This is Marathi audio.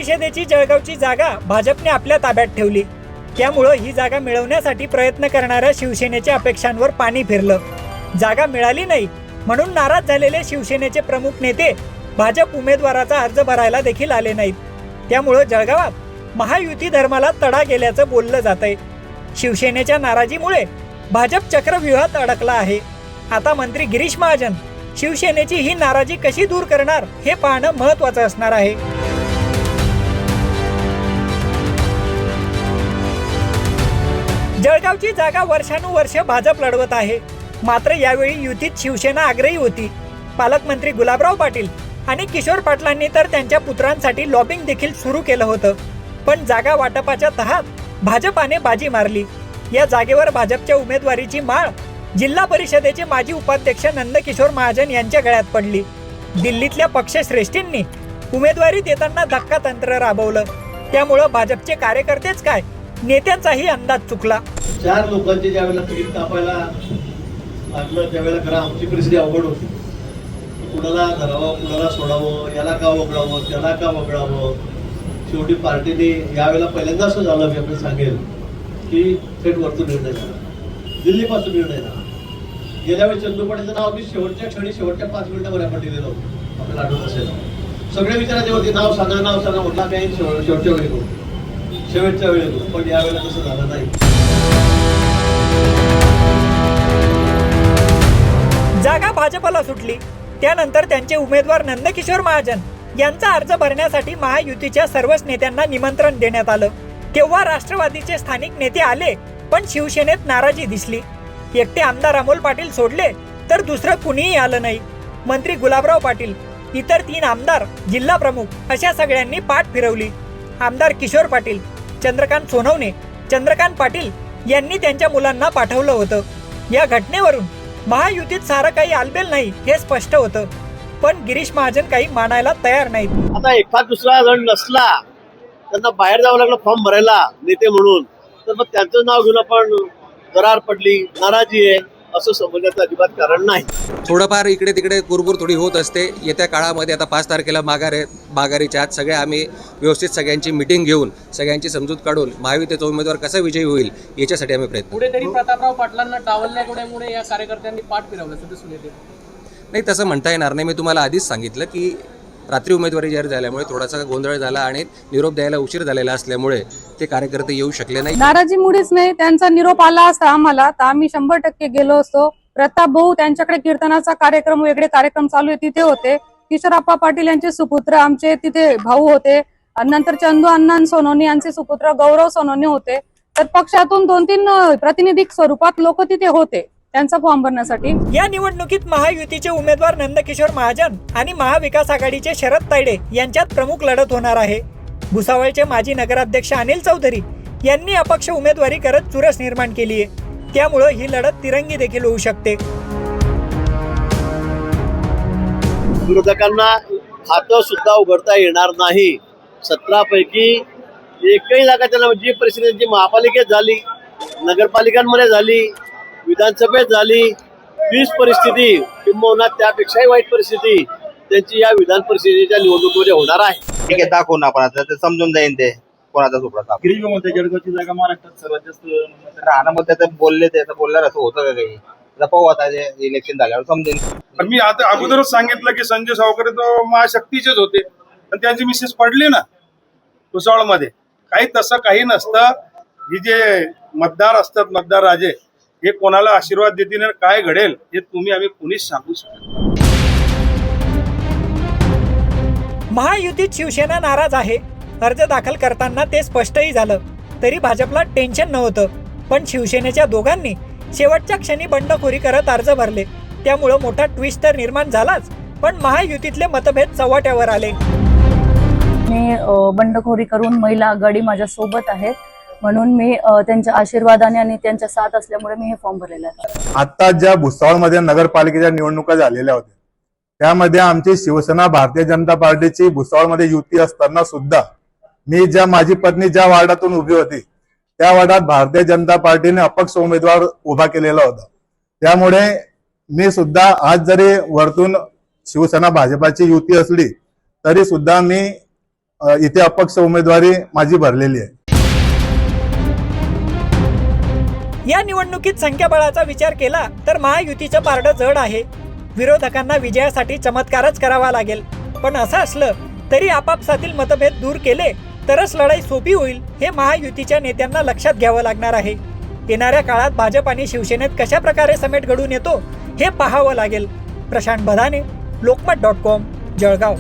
परिषदेची जळगावची जागा भाजपने आपल्या ताब्यात ठेवली। त्यामुळे ही जागा मिळवण्यासाठी प्रयत्न करणाऱ्या शिवसेनेच्या अपेक्षांवर पाणी फिरलं। जागा मिळाली नाही म्हणून नाराज झालेले शिवसेनेचे प्रमुख नेते भाजप उमेदवाराचा अर्ज भरायला देखील आले नाहीत। त्यामुळे जळगावात महायुती धर्माला तडा गेल्याचं बोललं जातंय। शिवसेनेच्या नाराजीमुळे भाजप चक्रव्यूहात अडकला आहे। आता मंत्री गिरीश महाजन शिवसेनेची ही नाराजी कशी दूर करणार हे पाहणं महत्त्वाचं असणार आहे। जळगावची जागा वर्षानुवर्ष भाजप लढवत आहे। मात्र यावेळी युतीत शिवसेना आग्रही होती। पालकमंत्री गुलाबराव पाटील आणि किशोर पाटलांनी तर त्यांच्या पुत्रांसाठी लॉबिंग देखील सुरू केलं होतं। पण जागा वाटपाच्या तहात भाजपाने बाजी मारली। या जागेवर भाजपच्या उमेदवारीची माळ जिल्हा परिषदेचे माजी उपाध्यक्ष नंदकिशोर महाजन यांच्या गळ्यात पडली। दिल्लीतल्या पक्षश्रेष्ठींनी उमेदवारी देताना धक्कातंत्र राबवलं। त्यामुळे भाजपचे कार्यकर्तेच काय नेत्यांचाही अंदाज चुकला। 4 लोकांचे ज्यावेळेला तिकीट कापायला लागलं त्यावेळेला खरं आमची परिस्थिती अवघड होती। कुणाला धरावं, कुणाला सोडावं, याला का वगळावं, त्याला का वगळावं। शेवटी पार्टीने यावेळेला पहिल्यांदा असं झालं, मी आपण सांगेल की थेट वरतून निर्णय झाला, दिल्लीपासून निर्णय झाला। गेल्या वेळी चंदू पाटीलचं नाव अगदी शेवटच्या क्षणी शेवटच्या 5 मिनिटांवर आपण दिलेलं होतं, आपल्याला आठवत असेल। सगळे विचारायचे होते नाव सांगा म्हटला काय शेवटच्या वेळी करू, शेवटच्या वेळी करू, पण यावेळेला तसं झालं नाही। जागा भाजपला सुटली। त्यानंतर त्यांचे उमेदवार नंदकिशोर महाजन यांचा अर्ज भरण्यासाठी महायुतीच्या सर्वच नेत्यांना निमंत्रण देण्यात आलं। तेव्हा राष्ट्रवादीचे स्थानिक नेते आले पण शिवसेनेत नाराजी दिसली। एकटे आमदार अमोल पाटील सोडले तर दुसरं कुणीही आलं नाही। मंत्री गुलाबराव पाटील, इतर 3 आमदार, जिल्हा प्रमुख अशा सगळ्यांनी पाठ फिरवली। आमदार किशोर पाटील, चंद्रकांत सोनवणे, चंद्रकांत पाटील यांनी त्यांच्या मुलांना पाठवलं होतं। या घटनेवरून महायुतीत सारं काही आलबेल नाही हे स्पष्ट होतं। पण गिरीश महाजन काही मानायला तयार नाहीत। आता एखाद दुसरा जण नसला त्यांना बाहेर जावं लागलं फॉर्म भरायला नेते म्हणून, तर मग त्यांचं नाव घेऊन आपण दरार पडली, नाराजी आहे असं समजण्याचं अजिबात कारण नाही। थोडंफार इकडे तिकडे कुरबुर थोडी होत असते। येत्या काळामध्ये आता 5 तारखेला माघारीच्या आत सगळे आम्ही व्यवस्थित सगळ्यांची मिटिंग घेऊन सगळ्यांची समजूत काढून महायुतीचा उमेदवार कसा विजयी होईल याच्यासाठी आम्ही प्रयत्न पुढे तरी प्रतापराव पाटलांना डावलल्यामुळे या कार्यकर्त्यांनी पाठ फिरवलं असं दिसून येते। नाही, तसं म्हणता येणार नाही। मी तुम्हाला आधीच सांगितलं की रात्री उमेदवारी जाहीर झाल्यामुळे थोडासा गोंधळ झाला आणि निरोप द्यायला उशीर झालेला असल्यामुळे ते कार्यकर्ते येऊ शकले नाही। नाराजीमुळेच नाही, त्यांचा निरोप आला असता आम्हाला तर आम्ही 100% गेलो असतो। प्रताप भाऊ त्यांच्याकडे कीर्तनाचा कार्यक्रम, वेगळे कार्यक्रम चालू आहे तिथे होते। किशोरप्पा पाटील यांचे सुपुत्र आमचे तिथे भाऊ होते। नंतर चंदू अण्णा सोनवणे यांचे सुपुत्र गौरव सोनवणे होते। तर पक्षातून 2-3 प्रातिनिधिक स्वरूपात लोक तिथे होते त्यांचा फॉर्म भरण्यासाठी। या निवडणुकीत महायुतीचे उमेदवार नंदकिशोर महाजन आणि महाविकास आघाडीचे शरद तायडे यांच्यात प्रमुख लढत होणार आहे। भुसावळचे माजी नगराध्यक्ष अनिल चौधरी यांनी अपक्ष उमेदवारी करत चुरस निर्माण केली आहे। त्यामुळे ही लढत तिरंगी देखील होऊ शकते। विरोधकांना खातं सुद्धा उघडता येणार नाही। 17 पैकी एकही जागा त्यांना, जी परिस्थिती महापालिकेत झाली, नगरपालिकांमध्ये झाली, विधानसभेत झाली, तीच परिस्थिती किंबहुना त्यापेक्षाही वाईट परिस्थिती त्यांची या विधान परिषदेच्या निवडणुकीमध्ये होणार आहे। ठीक आहे, दाखवून आपण आता ते समजून जाईन ते कोणाचा सुप्रताप। गिरीश म्हणते जळगावची जागा महाराष्ट्रात सर्वात जास्त राहणं, मग त्याचं बोलले त्याचं बोलणार असं होतं का काही? पाहू आता इलेक्शन झाल्यावर समजेल। पण मी आता अगोदरच सांगितलं की संजय सावकर तो महाशक्तीचेच होते पण त्यांची मिसेस पडली ना भुसावळमध्ये। काही तसं काही नसतं। ही जे मतदार असतात, मतदार राजे, हे कोणाला आशीर्वाद देतील आणि काय घडेल हे तुम्ही आम्ही कुणीच सांगू शकत। महायुतीत शिवसेना नाराज आहे। अर्ज दाखल करताना ते स्पष्टही झालं। तरी भाजपला टेन्शन नव्हतं। पण शिवसेनेच्या दोघांनी शेवटच्या क्षणी बंडखोरी करत अर्ज भरले। त्यामुळे मोठा ट्विस्ट तर निर्माण झालाच, पण महायुतीतले मतभेद चव्हाट्यावर आले। मी बंडखोरी करून महिला आघाडी माझ्या सोबत आहे म्हणून मी त्यांच्या आशीर्वादाने आणि त्यांच्या साथ असल्यामुळे मी हे फॉर्म भरलेला आहे। आता ज्या भुसावळमध्ये नगरपालिकेच्या निवडणुका झालेल्या होत्या त्यामध्ये आमची शिवसेना भारतीय जनता पार्टीची भुसावळमध्ये युती असताना सुद्धा मी माझी पत्नी ज्या वार्डातून उभी होती त्या वार्डात भारतीय जनता पार्टीने अपक्ष उमेदवार उभा केलेला होता। त्यामुळे मी सुद्धा आज जरी वरतून शिवसेना भाजपाची युती असली तरी सुद्धा मी इथे अपक्ष उमेदवारी माझी भरलेली आहे. या निवडणुकीत संख्याबळाचा विचार केला तर महायुतीचं पारडं जड आहे. विरोधकांना विजयासाठी चमत्कारच करावा लागेल. पण असं असलं तरी आपापसातील मतभेद दूर केले तरच लढाई सोपी होईल हे महायुतीच्या नेत्यांना लक्षात घ्यावं लागणार आहे. येणाऱ्या काळात भाजप आणि शिवसेनेत कशा प्रकारे समेट घडून येतो हे पाहावं लागेल. प्रशांत बधाने, लोकमत.com, जळगाव.